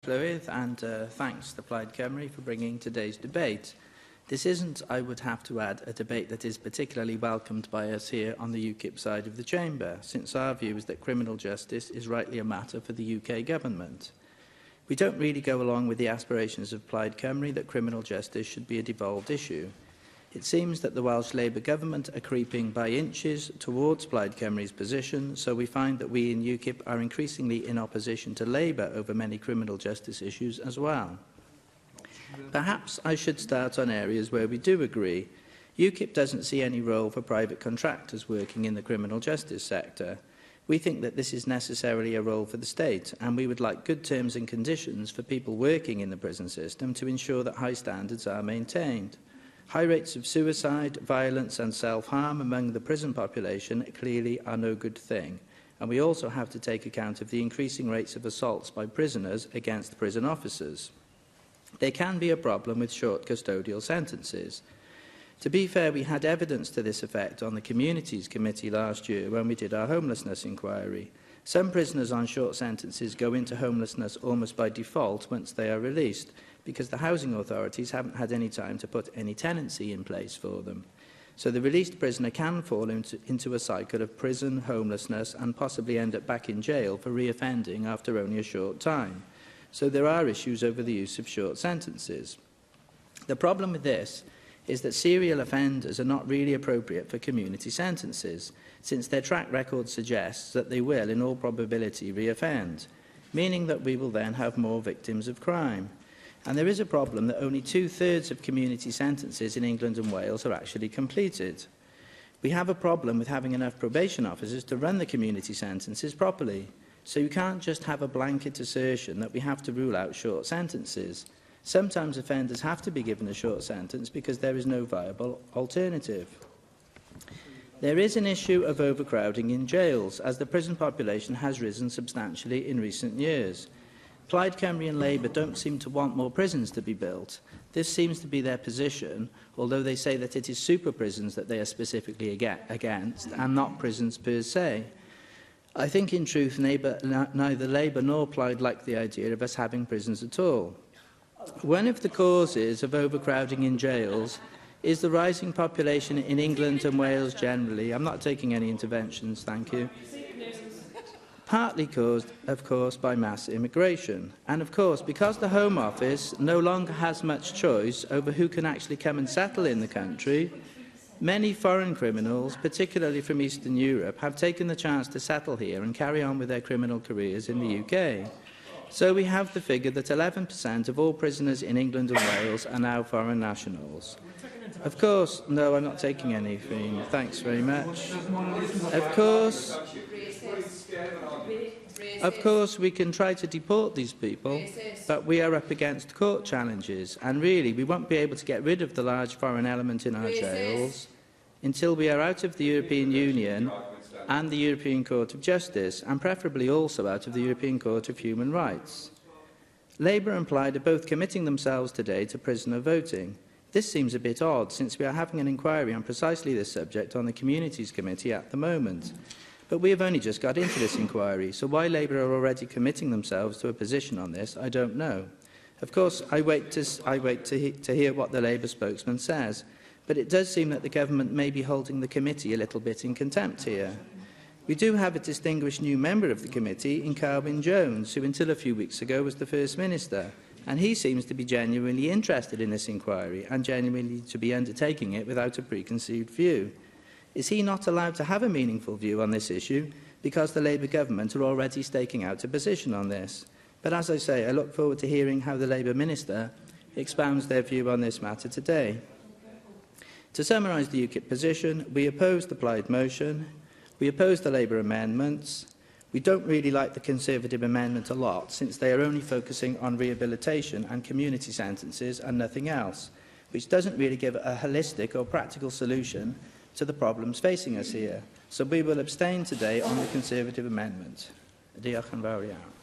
Llywydd, and thanks to Plaid Cymru for bringing today's debate. This isn't, I would have to add, a debate that is particularly welcomed by us here on the UKIP side of the chamber, since our view is that criminal justice is rightly a matter for the UK government. We don't really go along with the aspirations of Plaid Cymru that criminal justice should be a devolved issue. It seems that the Welsh Labour government are creeping by inches towards Plaid Cymru's position, so we find that we in UKIP are increasingly in opposition to Labour over many criminal justice issues as well. Perhaps I should start on areas where we do agree. UKIP doesn't see any role for private contractors working in the criminal justice sector. We think that this is necessarily a role for the state, and we would like good terms and conditions for people working in the prison system to ensure that high standards are maintained. High rates of suicide, violence and self-harm among the prison population clearly are no good thing, and we also have to take account of the increasing rates of assaults by prisoners against prison officers. There can be a problem with short custodial sentences. To be fair, we had evidence to this effect on the Communities Committee last year when we did our homelessness inquiry. Some prisoners on short sentences go into homelessness almost by default once they are released, because the housing authorities haven't had any time to put any tenancy in place for them. So the released prisoner can fall into a cycle of prison, homelessness, and possibly end up back in jail for reoffending after only a short time. So there are issues over the use of short sentences. The problem with this is that serial offenders are not really appropriate for community sentences, since their track record suggests that they will, in all probability, reoffend, meaning that we will then have more victims of crime. And there is a problem that only 2/3 of community sentences in England and Wales are actually completed. We have a problem with having enough probation officers to run the community sentences properly. So you can't just have a blanket assertion that we have to rule out short sentences. Sometimes offenders have to be given a short sentence because there is no viable alternative. There is an issue of overcrowding in jails, as the prison population has risen substantially in recent years. Plaid Cymru and Labour don't seem to want more prisons to be built. This seems to be their position, although they say that it is super prisons that they are specifically against, and not prisons per se. I think, in truth, neither Labour nor Plaid like the idea of us having prisons at all. One of the causes of overcrowding in jails is the rising population in England and Wales generally. I'm not taking any interventions, thank you. Partly caused, of course, by mass immigration. And, of course, because the Home Office no longer has much choice over who can actually come and settle in the country, many foreign criminals, particularly from Eastern Europe, have taken the chance to settle here and carry on with their criminal careers in the UK. So we have the figure that 11% of all prisoners in England and Wales are now foreign nationals. Of course, no, I'm not taking anything. Thanks very much. Of course, we can try to deport these people, but we are up against court challenges, and really, we won't be able to get rid of the large foreign element in our jails until we are out of the European Union and the European Court of Justice, and preferably also out of the European Court of Human Rights. Labour and Plaid are both committing themselves today to prisoner voting. This seems a bit odd, since we are having an inquiry on precisely this subject on the Communities Committee at the moment. But we have only just got into this inquiry, so why Labour are already committing themselves to a position on this, I don't know. Of course, I wait to hear what the Labour spokesman says, but it does seem that the government may be holding the committee a little bit in contempt here. We do have a distinguished new member of the committee in Carwyn Jones, who until a few weeks ago was the First Minister, and he seems to be genuinely interested in this inquiry and genuinely to be undertaking it without a preconceived view. Is he not allowed to have a meaningful view on this issue because the Labour government are already staking out a position on this? But as I say, I look forward to hearing how the Labour Minister expounds their view on this matter today. To summarise the UKIP position, we oppose the Plaid motion, we oppose the Labour amendments. We don't really like the Conservative amendment a lot, since they are only focusing on rehabilitation and community sentences and nothing else, which doesn't really give a holistic or practical solution to the problems facing us here. So we will abstain today on the Conservative amendment. Diolch yn fawr iawn.